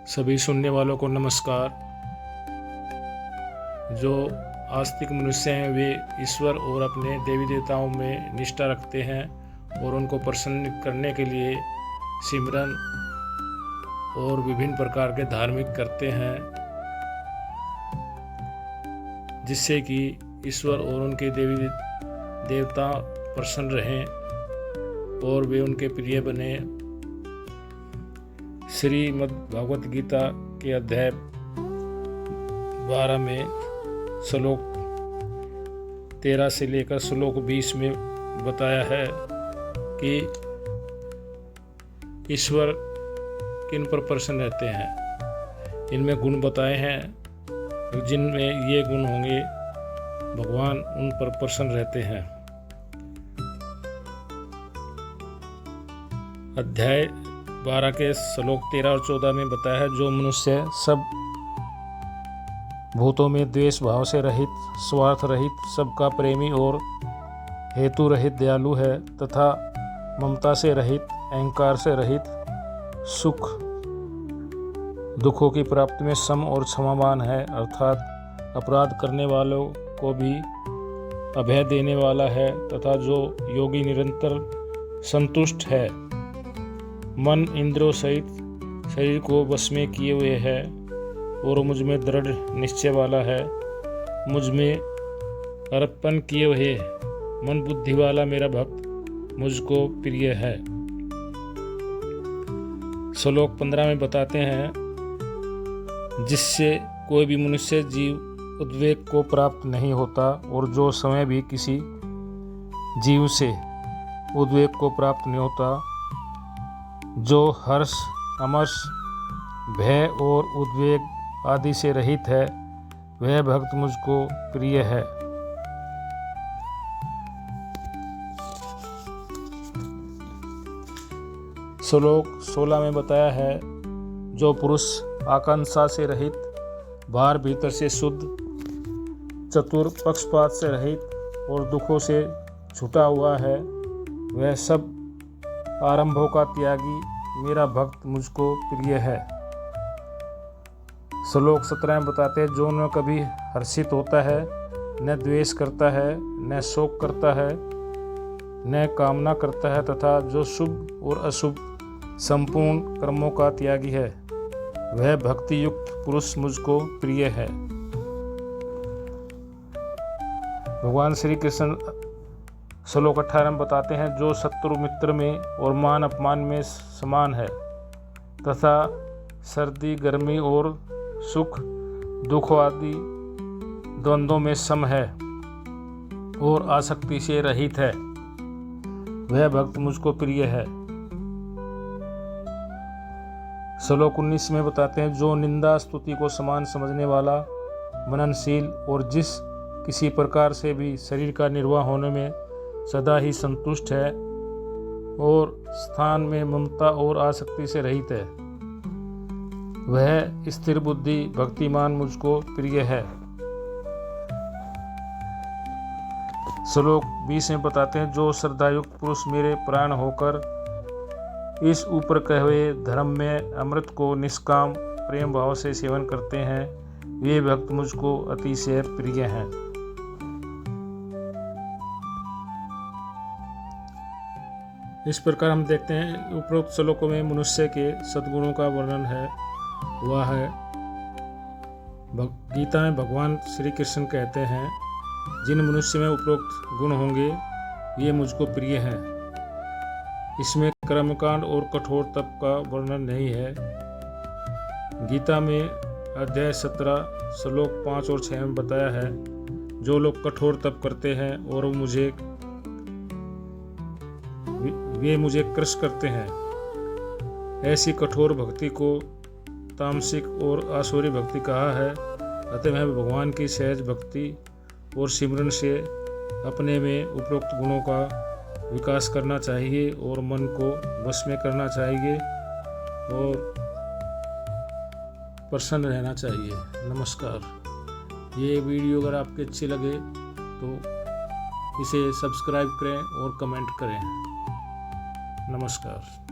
सभी सुनने वालों को नमस्कार। जो आस्तिक मनुष्य हैं वे ईश्वर और अपने देवी देवताओं में निष्ठा रखते हैं और उनको प्रसन्न करने के लिए सिमरन और विभिन्न प्रकार के धार्मिक करते हैं, जिससे कि ईश्वर और उनके देवी देवता प्रसन्न रहें और वे उनके प्रिय बने। श्रीमद् भागवत गीता के अध्याय 12 में श्लोक 13 से लेकर श्लोक 20 में बताया है कि ईश्वर किन पर प्रसन्न रहते हैं। इनमें गुण बताए हैं, जिनमें ये गुण होंगे भगवान उन पर प्रसन्न रहते हैं। अध्याय 12 के श्लोक 13 और 14 में बताया है, जो मनुष्य सब भूतों में द्वेष भाव से रहित, स्वार्थ रहित, सबका प्रेमी और हेतु रहित दयालु है तथा ममता से रहित, अहंकार से रहित, सुख दुखों की प्राप्ति में सम और क्षमावान है, अर्थात अपराध करने वालों को भी अभय देने वाला है तथा जो योगी निरंतर संतुष्ट है, मन इंद्रियों सहित शरीर को वश में किए हुए है और मुझ में दृढ़ निश्चय वाला है, मुझ में अर्पण किए हुए मन बुद्धि वाला मेरा भक्त मुझको प्रिय है। श्लोक 15 में बताते हैं, जिससे कोई भी मनुष्य जीव उद्वेग को प्राप्त नहीं होता और जो समय भी किसी जीव से उद्वेग को प्राप्त नहीं होता, जो हर्ष, अमर्ष, भय और उद्वेग आदि से रहित है, वह भक्त मुझको प्रिय है। श्लोक 16 में बताया है, जो पुरुष आकांक्षा से रहित, बाहर भीतर से शुद्ध, चतुर, पक्षपात से रहित और दुखों से छूटा हुआ है, वह सब आरंभों का त्यागी मेरा भक्त मुझको प्रिय है। श्लोक 17 में बताते हैं, जो न कभी हर्षित होता है, न द्वेष करता है, न शोक करता है, न कामना करता है तथा जो शुभ और अशुभ संपूर्ण कर्मों का त्यागी है, वह भक्ति युक्त पुरुष मुझको प्रिय है। भगवान श्री कृष्ण श्लोक 18 में बताते हैं, जो शत्रु मित्र में और मान अपमान में समान है तथा सर्दी गर्मी और सुख दुख आदि द्वंद्वों में सम है और आसक्ति से रहित है, वह भक्त मुझको प्रिय है। श्लोक 19 में बताते हैं, जो निंदा स्तुति को समान समझने वाला, मननशील और जिस किसी प्रकार से भी शरीर का निर्वाह होने में सदा ही संतुष्ट है और स्थान में ममता और आसक्ति से रहित है, वह स्थिर बुद्धि भक्तिमान मुझको प्रिय है। श्लोक 20 में बताते हैं, जो श्रद्धायुक्त पुरुष मेरे प्राण होकर इस ऊपर कहे हुए धर्म में अमृत को निष्काम प्रेम भाव से सेवन करते हैं, वे भक्त मुझको अतिशय प्रिय हैं। इस प्रकार हम देखते हैं, उपरोक्त श्लोकों में मनुष्य के सद्गुणों का वर्णन है। वह है गीता में भगवान श्री कृष्ण कहते हैं, जिन मनुष्य में उपरोक्त गुण होंगे ये मुझको प्रिय हैं। इसमें कर्मकांड और कठोर तप का वर्णन नहीं है। गीता में अध्याय 17 श्लोक 5 और 6 में बताया है, जो लोग कठोर तप करते हैं और वे मुझे कृश करते हैं, ऐसी कठोर भक्ति को तामसिक और आसुरी भक्ति कहा है। अतः हमें भगवान की सहज भक्ति और सिमरन से अपने में उपरोक्त गुणों का विकास करना चाहिए और मन को वश में करना चाहिए और प्रसन्न रहना चाहिए। नमस्कार। ये वीडियो अगर आपके अच्छी लगे तो इसे सब्सक्राइब करें और कमेंट करें। नमस्कार।